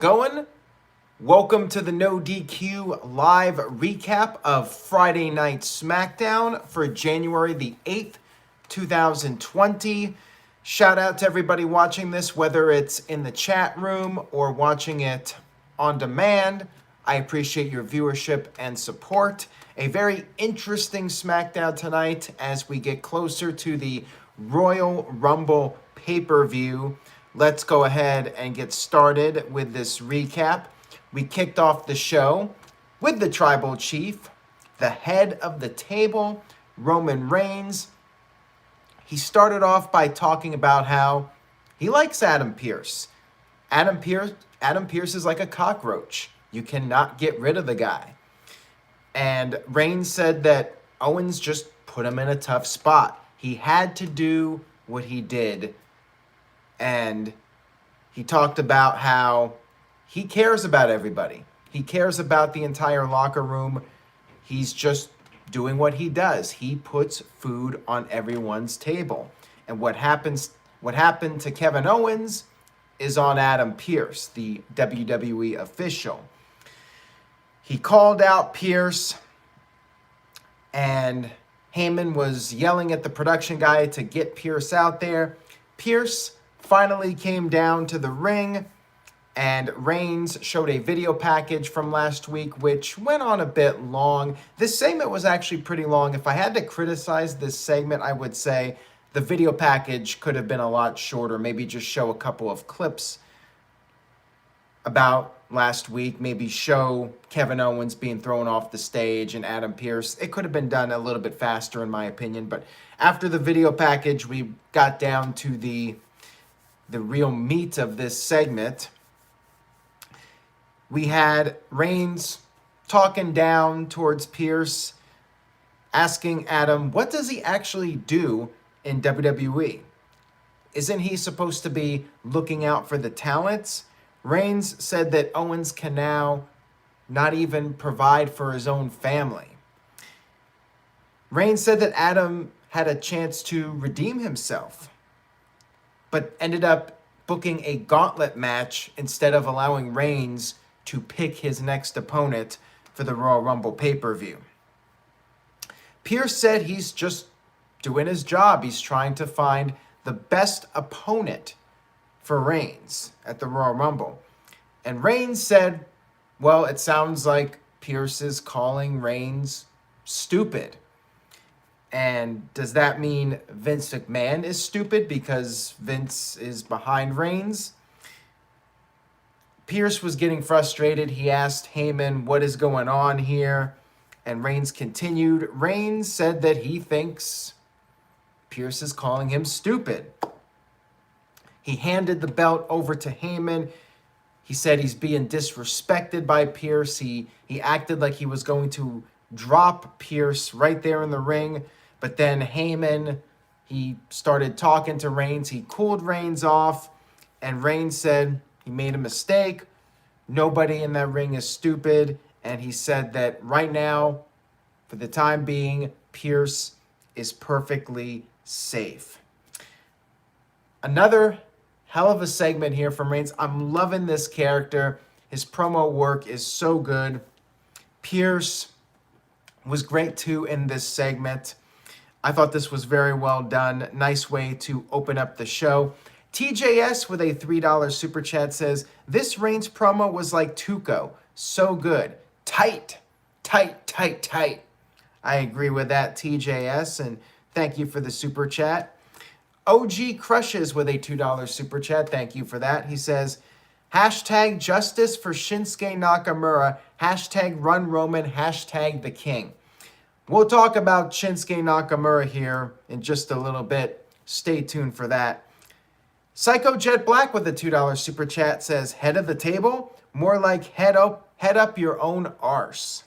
Going? Welcome to the No DQ live recap of Friday Night Smackdown for January the 8th, 2020. Shout out to everybody watching this, whether it's in the chat room or watching it on demand. I appreciate your viewership and support. A very interesting Smackdown tonight as we get closer to the Royal Rumble pay-per-view. Let's go ahead and get started with this recap. We kicked off the show with the Tribal Chief, the head of the table, Roman Reigns. He started off by talking about how he likes Adam Pearce. Adam Pearce is like a cockroach. You cannot get rid of the guy. And Reigns said that Owens just put him in a tough spot. He had to do what he did. And he talked about how he cares about everybody. He cares about the entire locker room. He's just doing what he does. He puts food on everyone's table. And what happened to Kevin Owens is on Adam Pearce, the WWE official. He called out Pearce, and Heyman was yelling at the production guy to get Pearce out there. Pearce finally came down to the ring, and Reigns showed a video package from last week, which went on a bit long. This segment was actually pretty long. If I had to criticize this segment, I would say the video package could have been a lot shorter. Maybe just show a couple of clips about last week. Maybe show Kevin Owens being thrown off the stage and Adam Pearce. It could have been done a little bit faster, in my opinion. But after the video package, we got down to the real meat of this segment. We had Reigns talking down towards Pearce, asking Adam, what does he actually do in WWE? Isn't he supposed to be looking out for the talents? Reigns said that Owens can now not even provide for his own family. Reigns said that Adam had a chance to redeem himself, but ended up booking a gauntlet match instead of allowing Reigns to pick his next opponent for the Royal Rumble pay-per-view. Pearce said he's just doing his job. He's trying to find the best opponent for Reigns at the Royal Rumble. And Reigns said, well, it sounds like Pearce is calling Reigns stupid. And does that mean Vince McMahon is stupid because Vince is behind Reigns? Pearce was getting frustrated. He asked Heyman, what is going on here? And Reigns continued. Reigns said that he thinks Pearce is calling him stupid. He handed the belt over to Heyman. He said he's being disrespected by Pearce. He acted like he was going to drop Pearce right there in the ring. But then Heyman, he started talking to Reigns. He cooled Reigns off. And Reigns said he made a mistake. Nobody in that ring is stupid. And he said that right now, for the time being, Pearce is perfectly safe. Another hell of a segment here from Reigns. I'm loving this character. His promo work is so good. Pearce was great too in this segment. I thought this was very well done. Nice way to open up the show. TJS with a $3 super chat says, this Reigns promo was like Tuco. So good. Tight, tight, tight, tight. I agree with that, TJS, and thank you for the super chat. OG Crushes with a $2 super chat. Thank you for that. He says, hashtag justice for Shinsuke Nakamura. Hashtag run Roman. Hashtag the king. We'll talk about Shinsuke Nakamura here in just a little bit. Stay tuned for that. Psycho Jet Black with a $2 super chat says, head of the table? More like head up your own arse.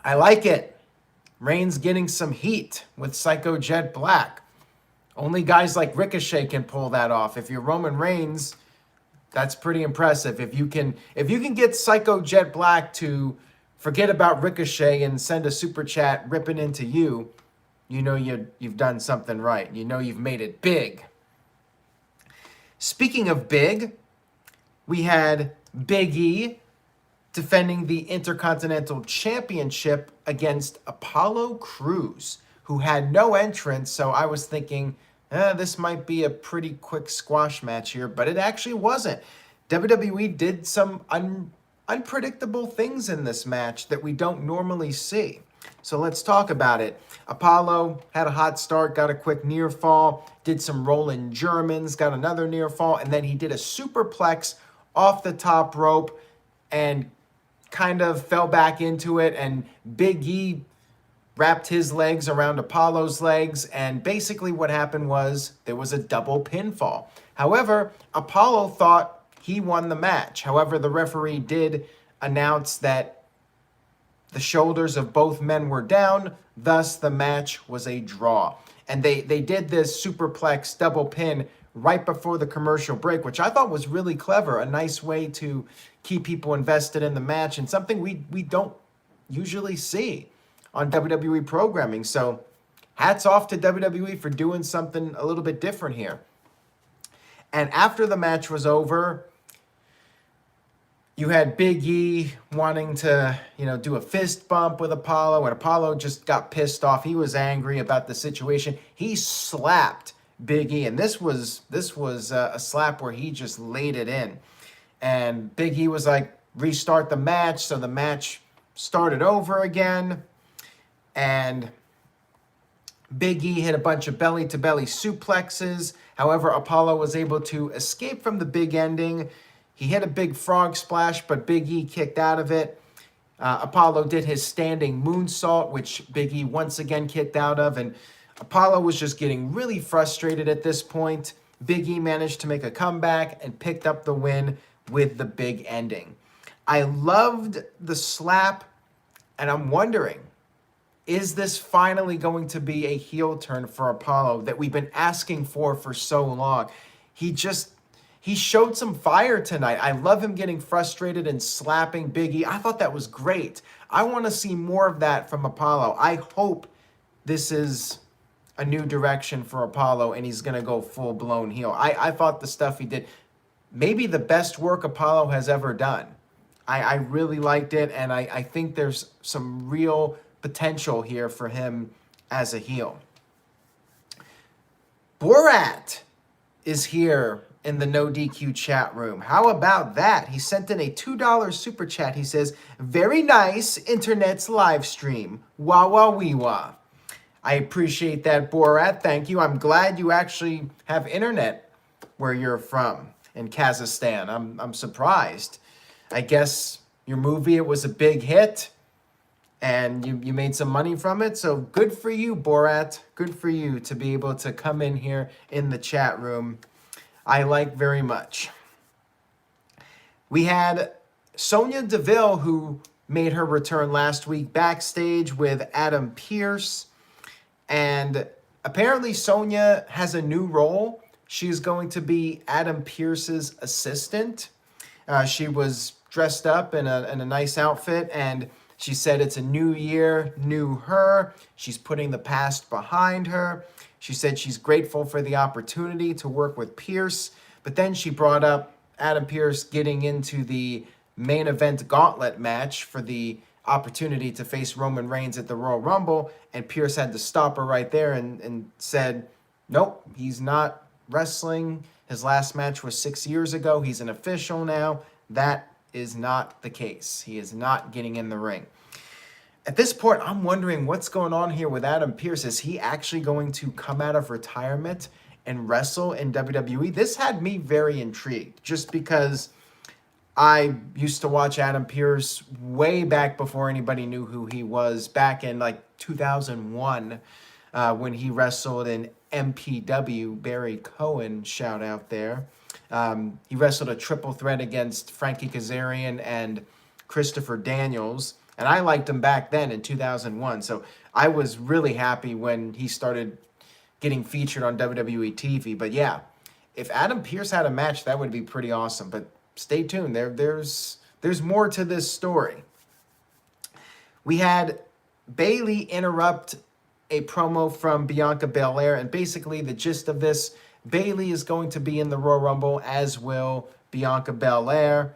I like it. Reigns getting some heat with Psycho Jet Black. Only guys like Ricochet can pull that off. If you're Roman Reigns, that's pretty impressive. If you can get Psycho Jet Black to forget about Ricochet and send a super chat ripping into you, you know you've done something right. You know you've made it big. Speaking of big, We had Big E defending the Intercontinental Championship against Apollo Crews, who had no entrance. So I was thinking, this might be a pretty quick squash match here, but it actually wasn't. WWE did some unpredictable things in this match that we don't normally see. So let's talk about it. Apollo had a hot start, got a quick near fall, did some rolling Germans, got another near fall, and then he did a superplex off the top rope and kind of fell back into it, and Big E wrapped his legs around Apollo's legs, and basically what happened was there was a double pinfall. However, Apollo thought he won the match. However, the referee did announce that the shoulders of both men were down, thus the match was a draw. And they did this superplex double pin right before the commercial break, which I thought was really clever, a nice way to keep people invested in the match, and something we don't usually see on WWE programming. So hats off to WWE for doing something a little bit different here. And after the match was over, you had Big E wanting to, do a fist bump with Apollo, and Apollo just got pissed off. He was angry about the situation. He slapped Big E, and this was a slap where he just laid it in. And Big E was like, restart the match. So the match started over again. And Big E hit a bunch of belly-to-belly suplexes. However, Apollo was able to escape from the big ending. He hit a big frog splash, but Big E kicked out of it. Apollo did his standing moonsault, which Big E once again kicked out of. And Apollo was just getting really frustrated at this point. Big E managed to make a comeback and picked up the win with the big ending. I loved the slap, and I'm wondering, is this finally going to be a heel turn for Apollo that we've been asking for so long? He showed some fire tonight. I love him getting frustrated and slapping Big E. I thought that was great. I want to see more of that from Apollo. I hope this is a new direction for Apollo and he's going to go full-blown heel. I thought the stuff he did, maybe the best work Apollo has ever done. I really liked it, and I think there's some real potential here for him as a heel. Borat is here in the No DQ chat room. How about that? He sent in a $2 super chat. He says, very nice internet's live stream. Wah wah wee wah. I appreciate that, Borat. Thank you. I'm glad you actually have internet where you're from in Kazakhstan. I'm surprised. I guess your movie, it was a big hit and you made some money from it. So good for you, Borat. Good for you to be able to come in here in the chat room. I like very much. We had Sonya Deville, who made her return last week backstage with Adam Pearce. And apparently Sonya has a new role. She's going to be Adam Pearce's assistant. She was dressed up in a nice outfit, and she said it's a new year, new her. She's putting the past behind her. She said she's grateful for the opportunity to work with Pearce, but then she brought up Adam Pearce getting into the main event Gauntlet match for the opportunity to face Roman Reigns at the Royal Rumble, and Pearce had to stop her right there and said, nope, he's not wrestling. His last match was 6 years ago. He's an official now. That is not the case. He is not getting in the ring. At this point, I'm wondering what's going on here with Adam Pearce. Is he actually going to come out of retirement and wrestle in WWE? This had me very intrigued, just because I used to watch Adam Pearce way back before anybody knew who he was, back in like 2001 when he wrestled in MPW. Barry Cohen, shout out there. He wrestled a triple threat against Frankie Kazarian and Christopher Daniels. And I liked him back then in 2001. So I was really happy when he started getting featured on WWE TV. But yeah, if Adam Pearce had a match, that would be pretty awesome. But stay tuned. There's more to this story. We had Bayley interrupt a promo from Bianca Belair. And basically the gist of this, Bayley is going to be in the Royal Rumble, as will Bianca Belair.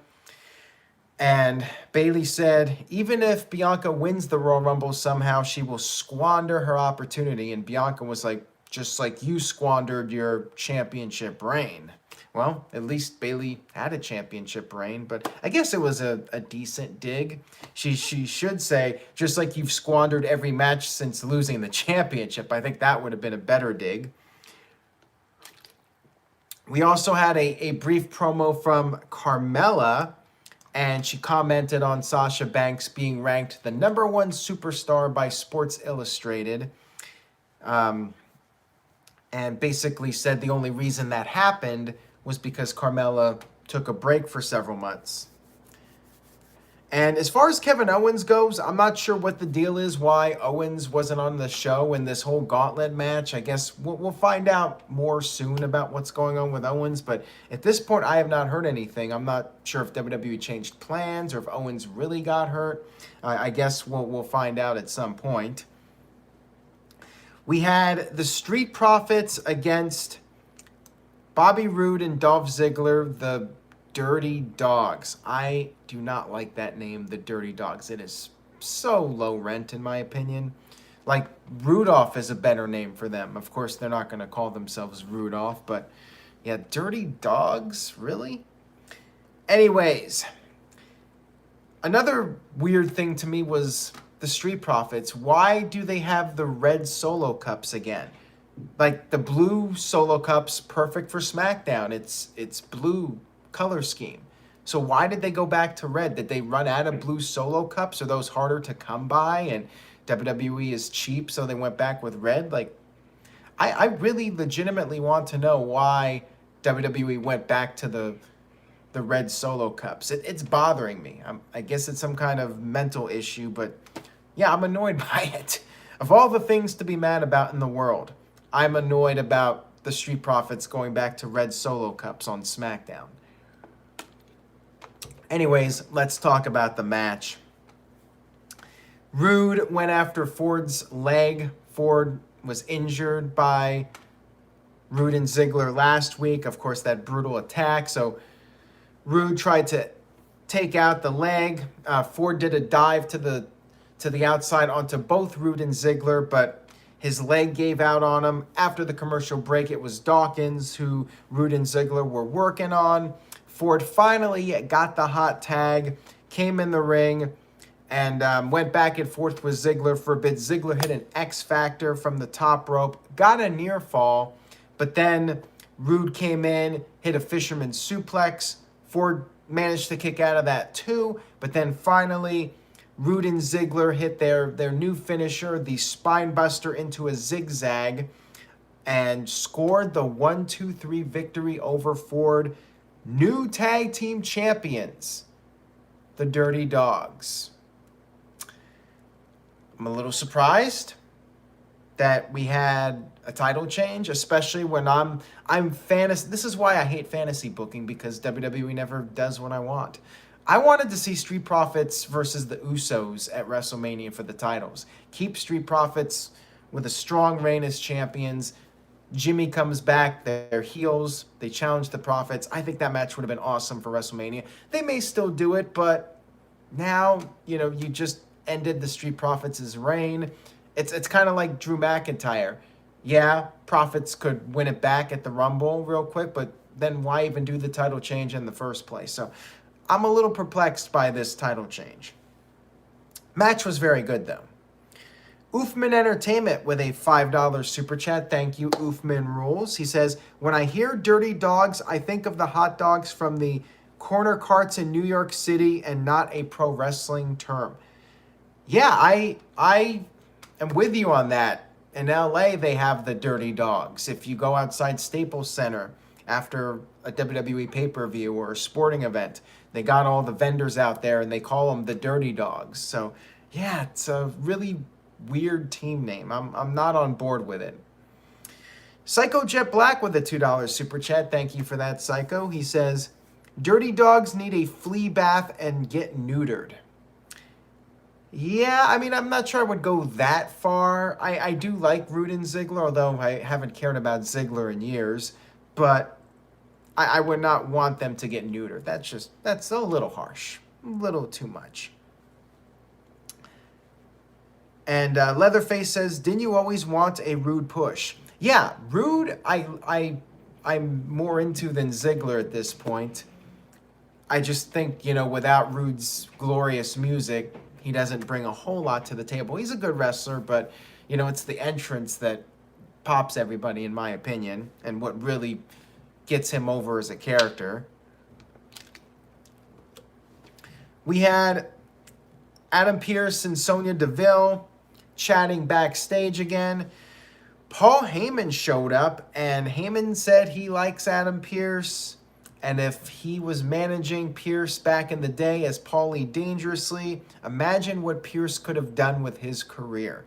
And Bayley said, even if Bianca wins the Royal Rumble somehow, she will squander her opportunity. And Bianca was like, just like you squandered your championship reign. Well, at least Bayley had a championship reign, but I guess it was a decent dig. She should say, just like you've squandered every match since losing the championship. I think that would have been a better dig. We also had a brief promo from Carmella, and she commented on Sasha Banks being ranked the #1 superstar by Sports Illustrated. And basically said the only reason that happened was because Carmella took a break for several months. And as far as Kevin Owens goes, I'm not sure what the deal is, why Owens wasn't on the show in this whole Gauntlet match. I guess we'll find out more soon about what's going on with Owens. But at this point, I have not heard anything. I'm not sure if WWE changed plans or if Owens really got hurt. I guess we'll find out at some point. We had the Street Profits against Bobby Roode and Dolph Ziggler, the Dirty Dawgs. I do not like that name, the Dirty Dawgs. It is so low rent, in my opinion. Like, Rudolph is a better name for them. Of course, they're not going to call themselves Rudolph, but yeah, Dirty Dawgs? Really? Anyways, another weird thing to me was the Street Profits. Why do they have the red Solo Cups again? Like, the blue Solo Cups, perfect for SmackDown. It's blue color scheme. So why did they go back to red? Did they run out of blue Solo Cups? Are those harder to come by and WWE is cheap, so they went back with red? Like, I really legitimately want to know why WWE went back to the red Solo Cups. It's bothering me. I guess it's some kind of mental issue, but yeah, I'm annoyed by it. Of all the things to be mad about in the world, I'm annoyed about the Street Profits going back to red Solo Cups on SmackDown. Anyways, let's talk about the match. Roode went after Ford's leg. Ford was injured by Roode and Ziggler last week. Of course, that brutal attack. So Roode tried to take out the leg. Ford did a dive to the outside onto both Roode and Ziggler, but his leg gave out on him. After the commercial break, it was Dawkins who Roode and Ziggler were working on. Ford finally got the hot tag, came in the ring, and went back and forth with Ziggler for a bit. Ziggler hit an X Factor from the top rope, got a near fall, but then Roode came in, hit a fisherman suplex. Ford managed to kick out of that too, but then finally Roode and Ziggler hit their new finisher, the spine buster into a zigzag, and scored the 1-2-3 victory over Ford. New tag team champions, the Dirty Dawgs. I'm a little surprised that we had a title change, especially when I'm fantasy. This is why I hate fantasy booking, because WWE never does what I want. I wanted to see Street Profits versus the Usos at WrestleMania for the titles. Keep Street Profits with a strong reign as champions. Jimmy comes back, they're heels, they challenge the Profits. I think that match would have been awesome for WrestleMania. They may still do it, but now, you just ended the Street Profits' reign. It's kind of like Drew McIntyre. Yeah, Profits could win it back at the Rumble real quick, but then why even do the title change in the first place? So I'm a little perplexed by this title change. Match was very good, though. Oofman Entertainment with a $5 super chat. Thank you, Oofman Rules. He says, when I hear Dirty Dawgs, I think of the hot dogs from the corner carts in New York City and not a pro wrestling term. Yeah, I am with you on that. In LA, they have the Dirty Dawgs. If you go outside Staples Center after a WWE pay-per-view or a sporting event, they got all the vendors out there and they call them the Dirty Dawgs. So yeah, it's a really weird team name. I'm not on board with it. Psycho Jet Black with a $2 super chat. Thank you for that, Psycho. He says, Dirty Dawgs need a flea bath and get neutered. Yeah, I mean, I'm not sure I would go that far. I do like Roode and Ziggler, although I haven't cared about Ziggler in years. But I would not want them to get neutered. That's a little harsh. A little too much. And Leatherface says, didn't you always want a Rude push? Yeah, Rude, I'm more into than Ziggler at this point. I just think, without Rude's glorious music, he doesn't bring a whole lot to the table. He's a good wrestler, but, it's the entrance that pops everybody, in my opinion, and what really gets him over as a character. We had Adam Pearce and Sonya Deville chatting backstage again. Paul Heyman showed up, and Heyman said he likes Adam Pearce, and if he was managing Pearce back in the day as Paulie Dangerously, imagine what Pearce could have done with his career.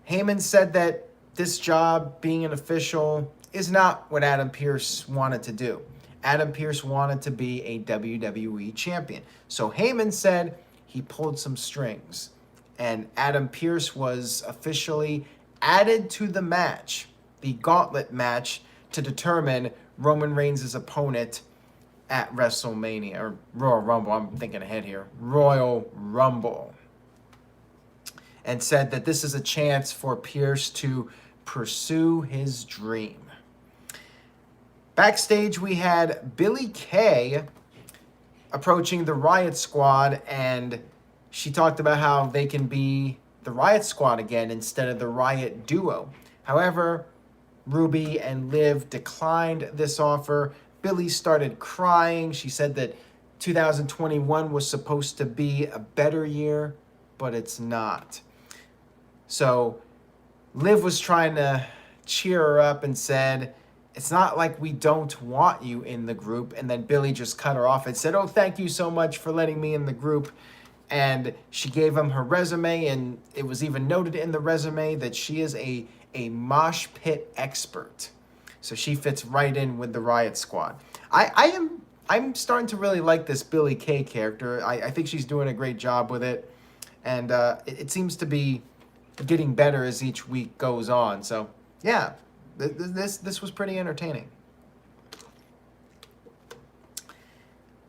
Heyman said that this job, being an official, is not what Adam Pearce wanted to do. Adam Pearce wanted to be a WWE champion. So Heyman said he pulled some strings, and Adam Pearce was officially added to the match, the Gauntlet match, to determine Roman Reigns' opponent at WrestleMania, or Royal Rumble, I'm thinking ahead here, Royal Rumble. And said that this is a chance for Pearce to pursue his dream. Backstage, we had Billie Kay approaching the Riott Squad, and she talked about how they can be the Riott Squad again instead of the Riott Duo. However, Ruby and Liv declined this offer. Billie started crying. She said that 2021 was supposed to be a better year, but it's not. So Liv was trying to cheer her up and said, it's not like we don't want you in the group. And then Billie just cut her off and said, oh, thank you so much for letting me in the group. And she gave him her resume, and it was even noted in the resume that she is a mosh pit expert. So she fits right in with the Riott Squad. I'm starting to really like this Billie Kay character. I think she's doing a great job with it. And it seems to be getting better as each week goes on. So, yeah, this was pretty entertaining.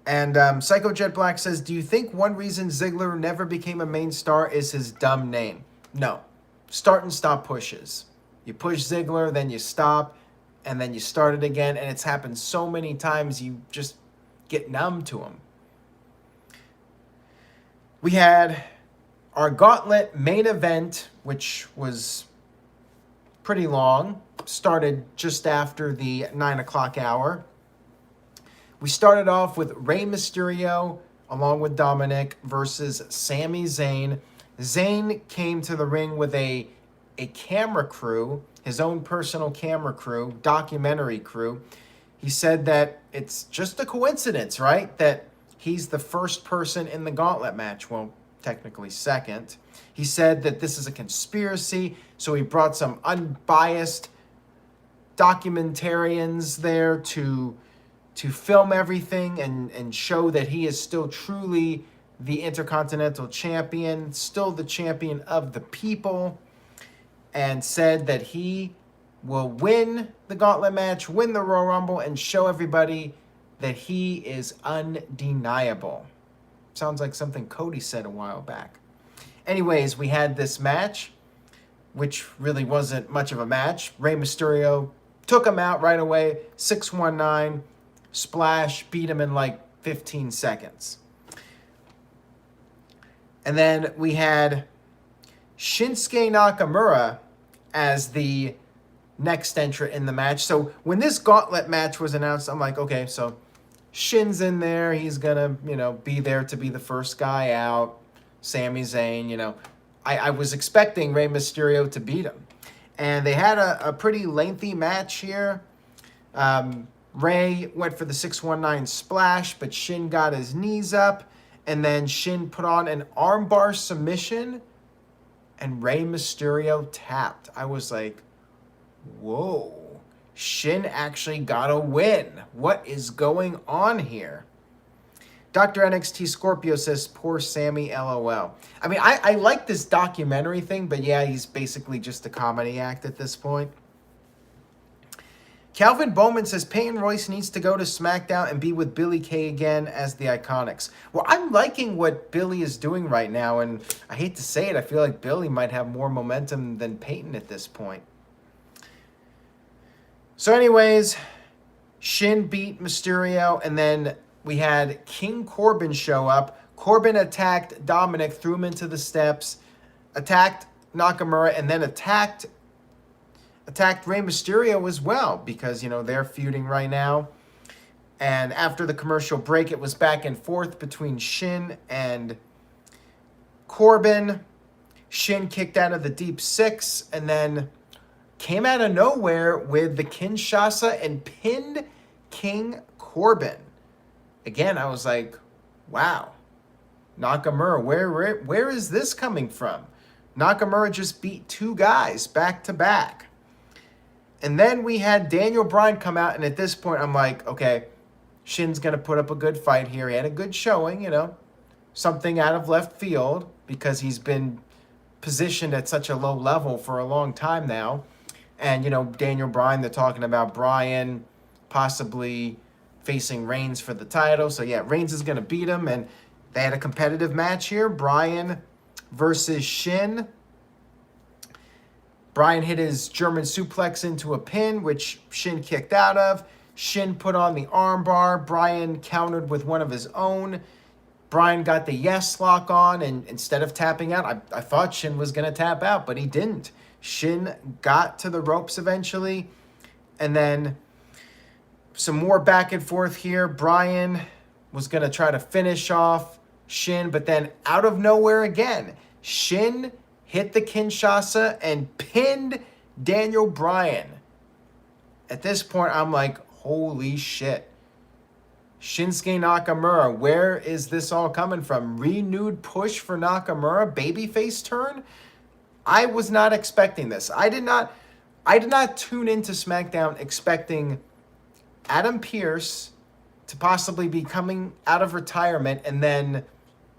And Psycho Jet Black says, do you think one reason Ziggler never became a main star is his dumb name? No. Start and stop pushes. You push Ziggler, then you stop, and then you start it again. And it's happened so many times, you just get numb to him. We had our Gauntlet main event, which was pretty long. Started just after the 9 o'clock hour. We started off with Rey Mysterio, along with Dominic, versus Sami Zayn. Zayn came to the ring with a camera crew, his own personal camera crew, documentary crew. He said that it's just a coincidence, right? That he's the first person in the Gauntlet match. Well, technically second. He said that this is a conspiracy, so he brought some unbiased documentarians there to film everything and show that he is still truly the Intercontinental Champion, still the champion of the people, and said that he will win the Gauntlet match, win the Royal Rumble, and show everybody that he is undeniable. Sounds like something Cody said a while back. Anyways, we had this match, which really wasn't much of a match. Rey Mysterio took him out right away, 619, splash, beat him in like 15 seconds. And then we had Shinsuke Nakamura as the next entrant in the match. So when this Gauntlet match was announced, I'm like, okay, so Shin's in there. He's going to, be there to be the first guy out. Sami Zayn, I was expecting Rey Mysterio to beat him. And they had a pretty lengthy match here. Rey went for the 619 splash, but Shin got his knees up. And then Shin put on an armbar submission, and Rey Mysterio tapped. I was like, whoa, Shin actually got a win. What is going on here? Dr. NXT Scorpio says, poor Sammy, LOL. I mean, I like this documentary thing, but yeah, he's basically just a comedy act at this point. Calvin Bowman says Peyton Royce needs to go to SmackDown and be with Billy Kay again as the Iconics. Well, I'm liking what Billy is doing right now, and I hate to say it, I feel like Billy might have more momentum than Peyton at this point. So anyways, Shin beat Mysterio, and then we had King Corbin show up. Corbin attacked Dominic, threw him into the steps, attacked Nakamura, and then attacked Rey Mysterio as well, because, you know, they're feuding right now. And after the commercial break, it was back and forth between Shin and Corbin. Shin kicked out of the deep six and then came out of nowhere with the Kinshasa and pinned King Corbin. Again, I was like, wow, Nakamura, where is this coming from? Nakamura just beat two guys back to back. And then we had Daniel Bryan come out, and at this point, I'm like, okay, Shin's going to put up a good fight here. He had a good showing, you know, something out of left field because he's been positioned at such a low level for a long time now. And, you know, Daniel Bryan, they're talking about Bryan possibly facing Reigns for the title. So, yeah, Reigns is going to beat him, and they had a competitive match here, Bryan versus Shin. Bryan hit his German suplex into a pin, which Shin kicked out of. Shin put on the armbar. Bryan countered with one of his own. Bryan got the yes lock on, and instead of tapping out, I thought Shin was going to tap out, but he didn't. Shin got to the ropes eventually, and then some more back and forth here. Bryan was going to try to finish off Shin, but then out of nowhere again, Shin hit the Kinshasa and pinned Daniel Bryan. At this point, I'm like, holy shit. Shinsuke Nakamura, where is this all coming from? Renewed push for Nakamura, babyface turn? I was not expecting this. I did not tune into SmackDown expecting Adam Pearce to possibly be coming out of retirement and then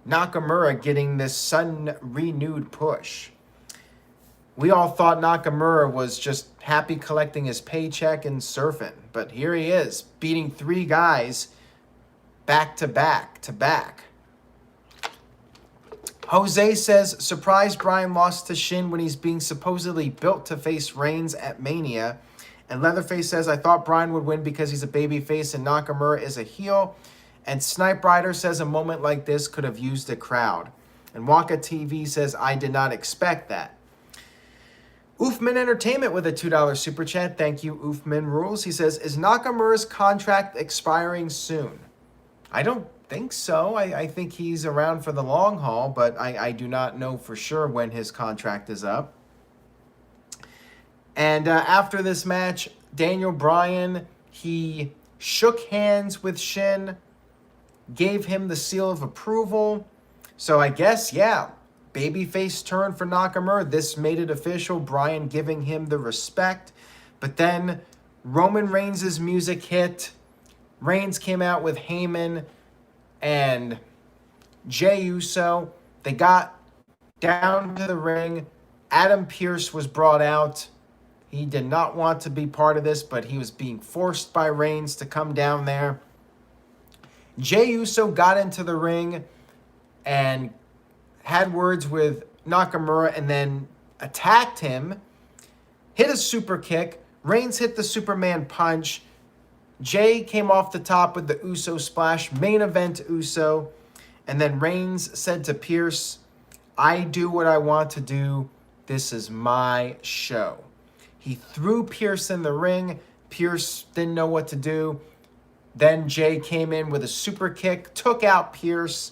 Nakamura getting this sudden renewed push. We all thought Nakamura was just happy collecting his paycheck and surfing, but here he is, beating three guys back to back to back. Jose says, surprise Bryan lost to Shin when he's being supposedly built to face Reigns at Mania. And Leatherface says, I thought Bryan would win because he's a babyface and Nakamura is a heel. And Snipe Rider says a moment like this could have used a crowd. And Wonka TV says, I did not expect that. Oofman Entertainment with a $2 super chat. Thank you, Oofman Rules. He says, is Nakamura's contract expiring soon? I don't think so. I think he's around for the long haul, but I do not know for sure when his contract is up. And after this match, Daniel Bryan, he shook hands with Shin, gave him the seal of approval. So I guess, yeah, babyface turn for Nakamura. This made it official, Bryan giving him the respect. But then Roman Reigns' music hit. Reigns came out with Heyman and Jey Uso. They got down to the ring. Adam Pearce was brought out. He did not want to be part of this, but he was being forced by Reigns to come down there. Jey Uso got into the ring and had words with Nakamura and then attacked him, hit a super kick. Reigns hit the Superman punch. Jey came off the top with the Uso splash, main event Uso. And then Reigns said to Pearce, I do what I want to do. This is my show. He threw Pearce in the ring. Pearce didn't know what to do. Then Jey came in with a super kick, took out Pearce.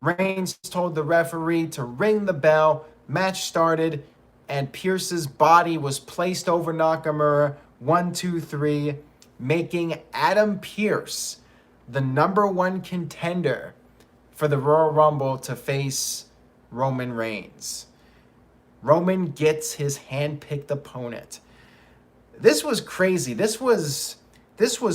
Reigns told the referee to ring the bell. Match started, and Pearce's body was placed over Nakamura. 1, 2, 3, making Adam Pearce the #1 contender for the Royal Rumble to face Roman Reigns. Roman gets his hand-picked opponent. This was crazy. This was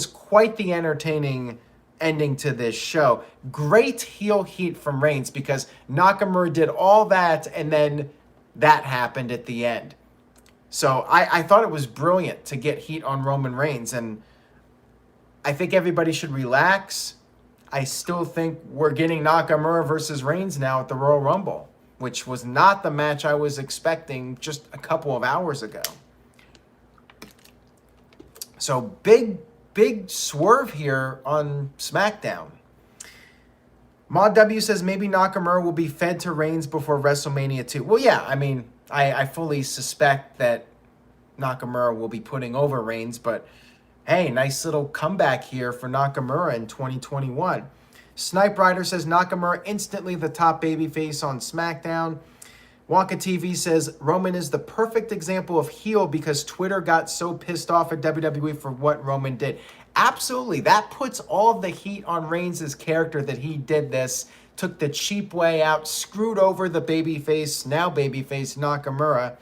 quite the entertaining ending to this show. Great heel heat from Reigns because Nakamura did all that and then that happened at the end. So I thought it was brilliant to get heat on Roman Reigns, and I think everybody should relax. I still think we're getting Nakamura versus Reigns now at the Royal Rumble, which was not the match I was expecting just a couple of hours ago. So big swerve here on SmackDown. Maud W says maybe Nakamura will be fed to Reigns before WrestleMania 2. Well, yeah, I mean, I fully suspect that Nakamura will be putting over Reigns, but hey, nice little comeback here for Nakamura in 2021. Snipe Rider says Nakamura instantly the top babyface on SmackDown. Wonka TV says Roman is the perfect example of heel because Twitter got so pissed off at WWE for what Roman did. Absolutely. That puts all of the heat on Reigns' character that he did this, took the cheap way out, screwed over the now babyface Nakamura.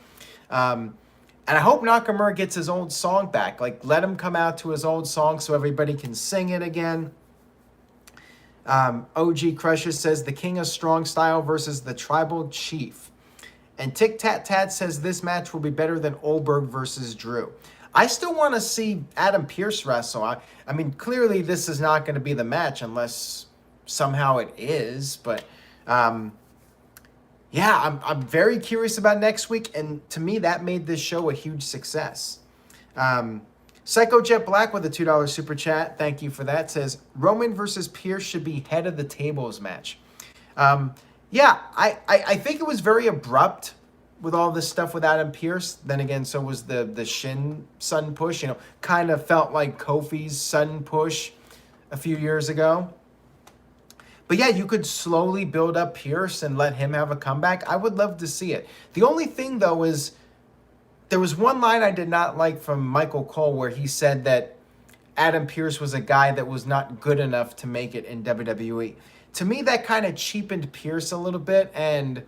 And I hope Nakamura gets his old song back. Like, let him come out to his old song so everybody can sing it again. OG Crusher says the King of Strong Style versus the Tribal Chief. And Tic Tat Tat says this match will be better than Oldberg versus Drew. I still want to see Adam Pearce wrestle. I mean, clearly this is not going to be the match unless somehow it is. But yeah, I'm very curious about next week. And to me, that made this show a huge success. Psycho Jet Black with a $2 super chat. Thank you for that. Says Roman versus Pearce should be head of the tables match. Yeah, I think it was very abrupt with all this stuff with Adam Pearce. Then again, so was the Shin Sun push. You know, kind of felt like Kofi's Sun push a few years ago. But yeah, you could slowly build up Pearce and let him have a comeback. I would love to see it. The only thing, though, is there was one line I did not like from Michael Cole where he said that Adam Pearce was a guy that was not good enough to make it in WWE. To me, that kind of cheapened Pearce a little bit and,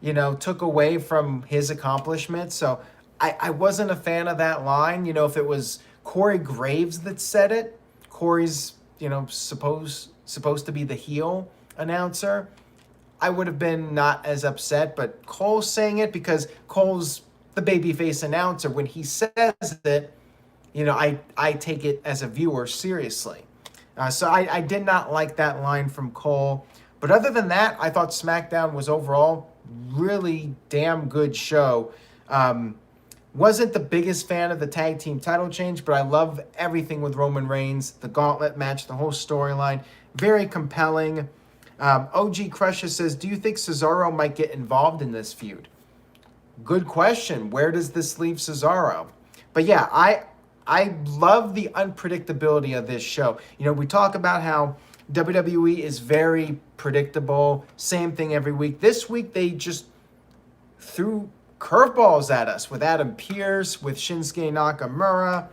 you know, took away from his accomplishments. So I wasn't a fan of that line. You know, if it was Corey Graves that said it, Corey's, you know, supposed to be the heel announcer, I would have been not as upset. But Cole saying it because Cole's the babyface announcer. When he says it, you know, I take it as a viewer seriously. So I did not like that line from Cole. But other than that, I thought SmackDown was overall really damn good show. Wasn't the biggest fan of the tag team title change, but I love everything with Roman Reigns, the Gauntlet match, the whole storyline. Very compelling. OG Crusher says, do you think Cesaro might get involved in this feud? Good question. Where does this leave Cesaro? But yeah, I love the unpredictability of this show. You know, we talk about how WWE is very predictable, same thing every week. This week, they just threw curveballs at us with Adam Pearce, with Shinsuke Nakamura.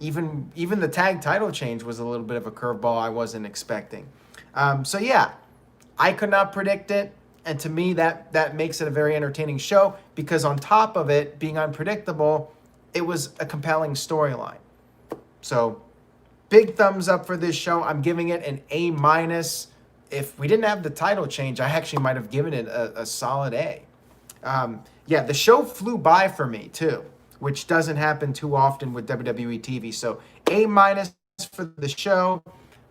Even the tag title change was a little bit of a curveball I wasn't expecting. So yeah, I could not predict it. And to me, that makes it a very entertaining show because on top of it being unpredictable, it was a compelling storyline. So big thumbs up for this show. I'm giving it an A-. If we didn't have the title change, I actually might have given it a solid A. Yeah, the show flew by for me too, which doesn't happen too often with WWE TV. So A- for the show.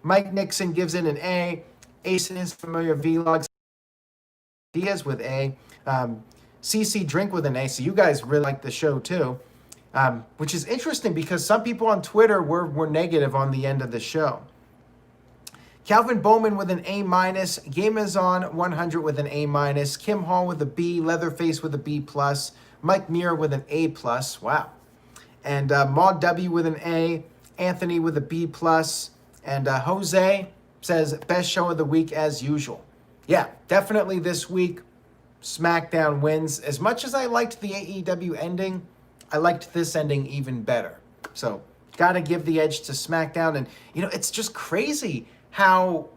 Mike Nixon gives it an A. Ace and his familiar vlogs. Diaz with A. CC Drink with an A. So you guys really like the show too. Which is interesting because some people on Twitter were negative on the end of the show. Calvin Bowman with an A-. Gamazon 100 with an A-. Kim Hall with a B. Leatherface with a B+. Mike Muir with an A+. Wow. And Maud W with an A. Anthony with a B+. And Jose says, best show of the week as usual. Yeah, definitely this week, SmackDown wins. As much as I liked the AEW ending, I liked this ending even better. So, got to give the edge to SmackDown. And, you know, it's just crazy how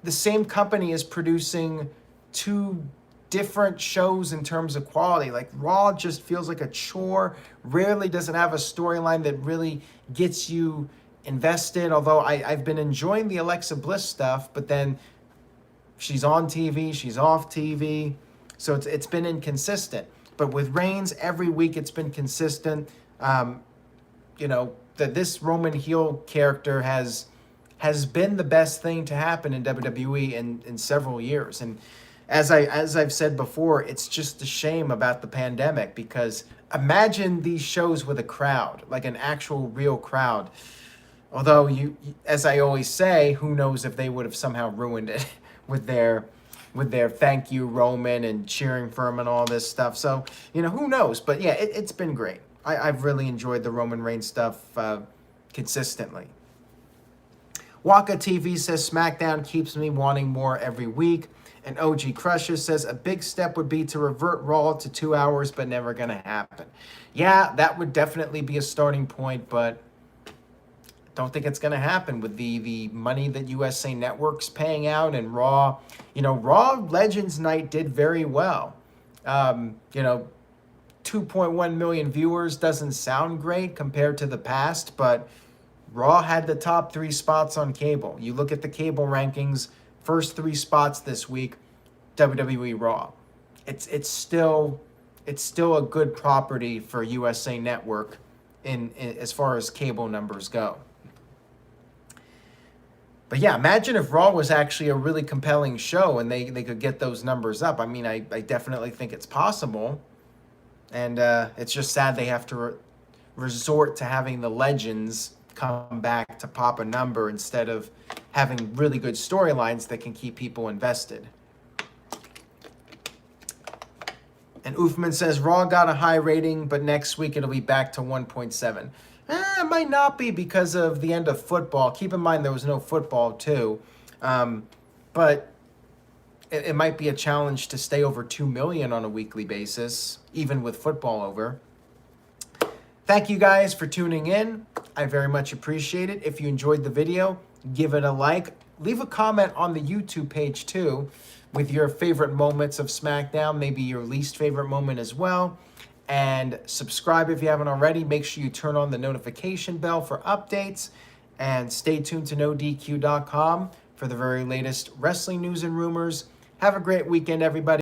the same company is producing two different shows in terms of quality. Like, Raw just feels like a chore, rarely doesn't have a storyline that really gets you invested. Although I've been enjoying the Alexa Bliss stuff, but then she's on TV, she's off TV. So it's been inconsistent. But with Reigns, every week it's been consistent. That this Roman heel character has been the best thing to happen in WWE in several years. And as I've said before, it's just a shame about the pandemic, because imagine these shows with a crowd, like an actual real crowd. Although as I always say, who knows if they would have somehow ruined it with their thank you Roman and cheering for him and all this stuff. So, who knows? But yeah, it's been great. I've really enjoyed the Roman Reigns stuff consistently. Waka TV says SmackDown keeps me wanting more every week. And OG Crusher says a big step would be to revert Raw to 2 hours, but never going to happen. Yeah, that would definitely be a starting point, but don't think it's going to happen with the money that USA Network's paying out and Raw. Raw Legends Night did very well. 2.1 million viewers doesn't sound great compared to the past, but Raw had the top 3 spots on cable. You look at the cable rankings, first 3 spots this week, WWE RAW. It's still a good property for USA Network in as far as cable numbers go. But yeah, imagine if Raw was actually a really compelling show and they could get those numbers up. I mean, I definitely think it's possible. And it's just sad they have to resort to having the legends come back to pop a number instead of having really good storylines that can keep people invested. And Oofman says, Raw got a high rating, but next week it'll be back to 1.7. It might not be because of the end of football. Keep in mind there was no football too. But it might be a challenge to stay over 2 million on a weekly basis, even with football over. Thank you guys for tuning in. I very much appreciate it. If you enjoyed the video, give it a like. Leave a comment on the YouTube page too with your favorite moments of SmackDown, maybe your least favorite moment as well. And subscribe if you haven't already. Make sure you turn on the notification bell for updates. And stay tuned to NoDQ.com for the very latest wrestling news and rumors. Have a great weekend, everybody.